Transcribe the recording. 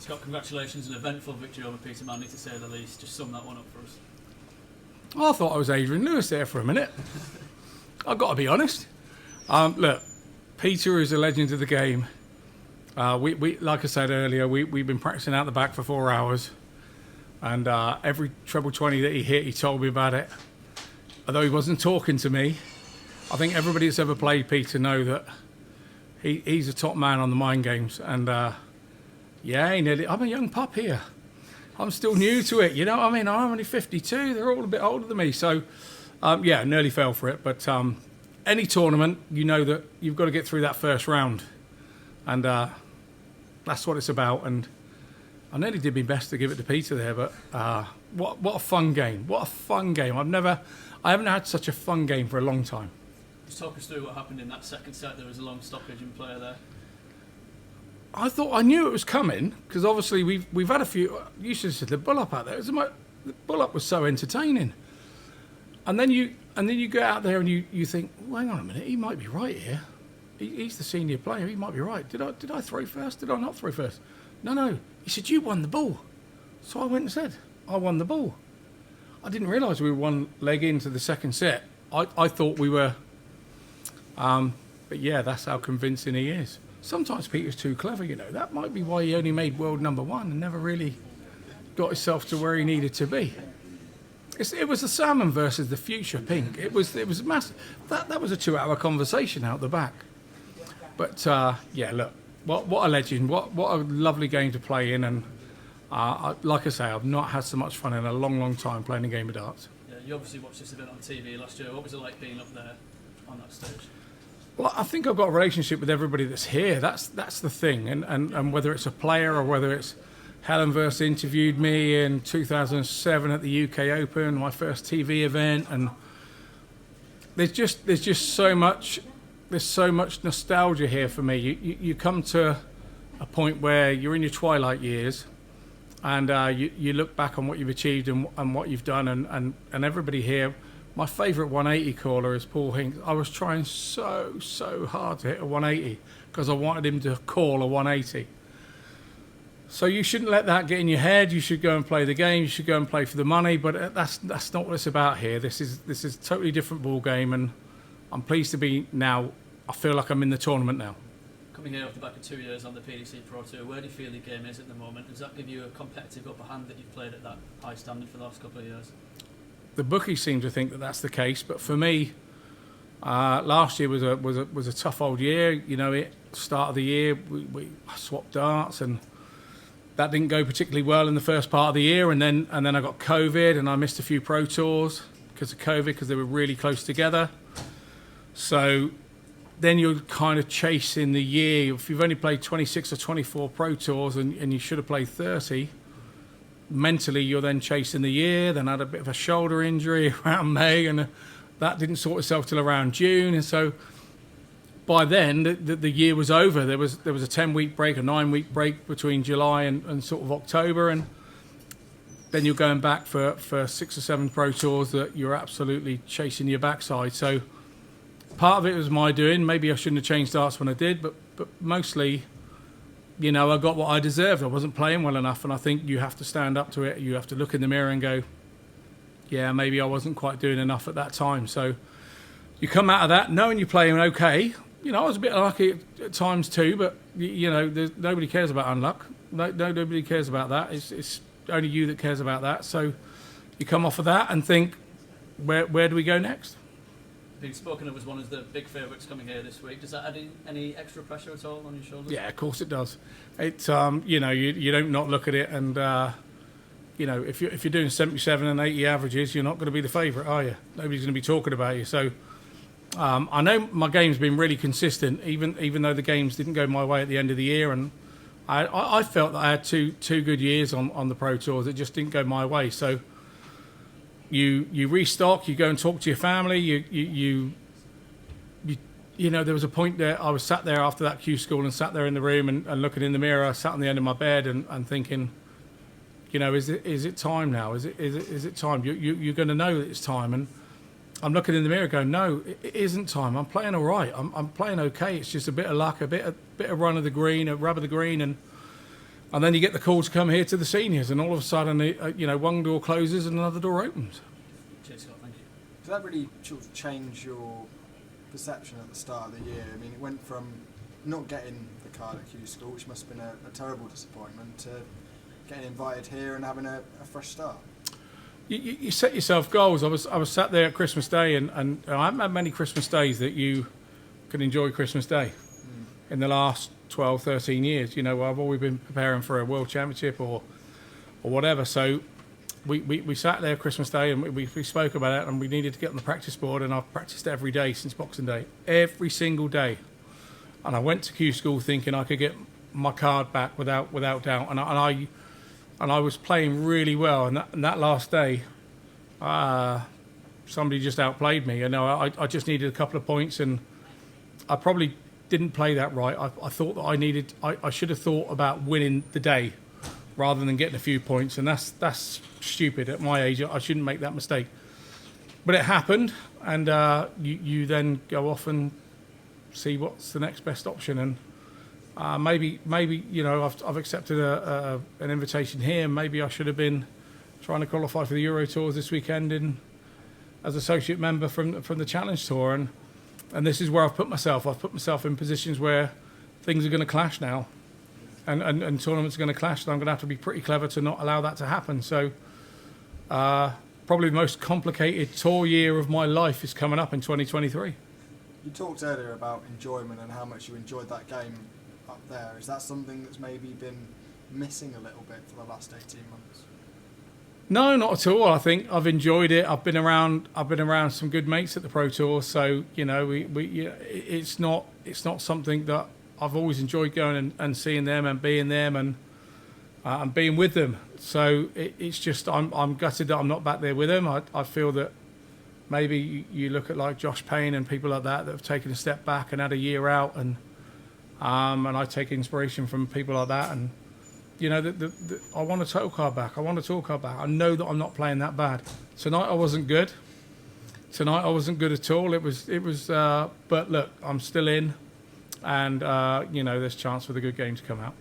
Scott, congratulations, an eventful victory over Peter Manley, to say the least. Just sum that one up for us. I thought I was Adrian Lewis there for a minute. I've got to be honest. Look, Peter is a legend of the game. We like I said earlier, we've been practicing out the back for 4 hours, and every treble 20 that he hit, he told me about it. Although he wasn't talking to me, I think everybody that's ever played Peter know that he's a top man on the mind games. And I'm a young pup here. I'm still new to it, you know what I mean? I'm only 52. They're all a bit older than me. So, nearly fell for it. But any tournament, you know that you've got to get through that first round. And that's what it's about. And I nearly did my best to give it to Peter there. But what a fun game. What a fun game. I haven't had such a fun game for a long time. Just talk us through what happened in that second set. There was a long stoppage in play there. I knew it was coming because obviously we've had a few. You should have said the bull-up out there. The bull-up was so entertaining, and then you go out there and you think, well, hang on a minute, he might be right here. He's the senior player. He might be right. Did I throw first? Did I not throw first? No. He said you won the ball, so I went and said I won the ball. I didn't realise we were one leg into the second set. I thought we were, but yeah, that's how convincing he is. Sometimes Peter's too clever, you know. That might be why he only made world #1 and never really got himself to where he needed to be. It was the salmon versus the future pink. It was massive. That was a 2-hour conversation out the back. But look, what a legend. What a lovely game to play in. And like I say, I've not had so much fun in a long time playing a game of darts. Yeah, you obviously watched this event on TV last year. What was it like being up there on that stage? Well, I think I've got a relationship with everybody that's here. That's the thing. And whether it's a player or whether it's Helen Verse interviewed me in 2007 at the UK Open, my first TV event, and there's just so much nostalgia here for me. You come to a point where you're in your twilight years, and you look back on what you've achieved and what you've done, and everybody here. My favourite 180 caller is Paul Hinks. I was trying so hard to hit a 180 because I wanted him to call a 180. So you shouldn't let that get in your head. You should go and play the game. You should go and play for the money. But that's not what it's about here. This is a totally different ball game, and I'm pleased to be now. I feel like I'm in the tournament now. Coming here off the back of 2 years on the PDC Pro Tour, where do you feel the game is at the moment? Does that give you a competitive upper hand that you've played at that high standard for the last couple of years? The bookies seem to think that that's the case, but for me, last year was a tough old year. You know, start of the year we swapped darts, and that didn't go particularly well in the first part of the year. And then I got COVID, and I missed a few Pro Tours because of COVID, because they were really close together. So then you're kind of chasing the year. If you've only played 26 or 24 Pro Tours and you should have played 30. Mentally, you're then chasing the year. Then I had a bit of a shoulder injury around May, and that didn't sort itself till around June. And so by then, the year was over. There was a 10-week break, a 9-week break between July and sort of October, and then you're going back for 6 or 7 Pro Tours that you're absolutely chasing your backside. So part of it was my doing. Maybe I shouldn't have changed darts when I did, but mostly, you know, I got what I deserved. I wasn't playing well enough, and I think you have to stand up to it. You have to look in the mirror and go, yeah, maybe I wasn't quite doing enough at that time. So you come out of that knowing you're playing okay. You know, I was a bit unlucky at times too, but, you know, nobody cares about unluck. Nobody cares about that. It's only you that cares about that. So you come off of that and think, where do we go next? Being spoken of as one of the big favourites coming here this week, does that add any extra pressure at all on your shoulders? Yeah, of course it does. It's you know, you don't not look at it, and you know, if you're doing 77 and 80 averages, you're not going to be the favourite, are you? Nobody's going to be talking about you. So I know my game's been really consistent, even though the games didn't go my way at the end of the year, and I felt that I had two good years on the Pro Tours. It just didn't go my way. So you restock, you go and talk to your family, you know, there was a point there I was sat there after that Q school and sat there in the room and looking in the mirror. I sat on the end of my bed and thinking, you know, is it time now? Is it time? You're going to know that it's time. And I'm looking in the mirror going, no, it isn't time. I'm playing all right. I'm playing okay. It's just a bit of luck, a bit of run of the green, a rub of the green, and And then you get the call to come here to the seniors, and all of a sudden, one door closes and another door opens. Cheers, Scott. Thank you. Does that really sort of change your perception at the start of the year? I mean, it went from not getting the card at Q School, which must have been a terrible disappointment, to getting invited here and having a fresh start. You set yourself goals. I was sat there at Christmas Day, and I haven't had many Christmas days that you can enjoy Christmas Day in the last 12, 13 years. You know, I've always been preparing for a World Championship or whatever. So we sat there Christmas Day and we spoke about it, and we needed to get on the practice board, and I've practiced every day since Boxing Day, every single day. And I went to Q School thinking I could get my card back without doubt, and I was playing really well. And that last day, somebody just outplayed me. You know, I just needed a couple of points, and I probably didn't play that right. I thought that I should have thought about winning the day rather than getting a few points, and that's stupid at my age. I shouldn't make that mistake. But it happened, and you then go off and see what's the next best option, and maybe I've accepted an invitation here. Maybe I should have been trying to qualify for the Euro Tours this weekend as associate member from the Challenge Tour, and this is where I've put myself. I've put myself in positions where things are going to clash now, and tournaments are going to clash, and I'm going to have to be pretty clever to not allow that to happen. So probably the most complicated tour year of my life is coming up in 2023. You talked earlier about enjoyment and how much you enjoyed that game up there. Is that something that's maybe been missing a little bit for the last 18 months? No, not at all. I think I've enjoyed it. I've been around some good mates at the Pro Tour, so you know, it's not something that I've always enjoyed going and seeing them and being them and being with them. So it's just I'm gutted that I'm not back there with them. I feel that maybe you look at like Josh Payne and people like that have taken a step back and had a year out, and I take inspiration from people like that. And you know, I want a total card back. I know that I'm not playing that bad. Tonight I wasn't good. Tonight I wasn't good at all. It was. But look, I'm still in, and there's a chance for the good game to come out.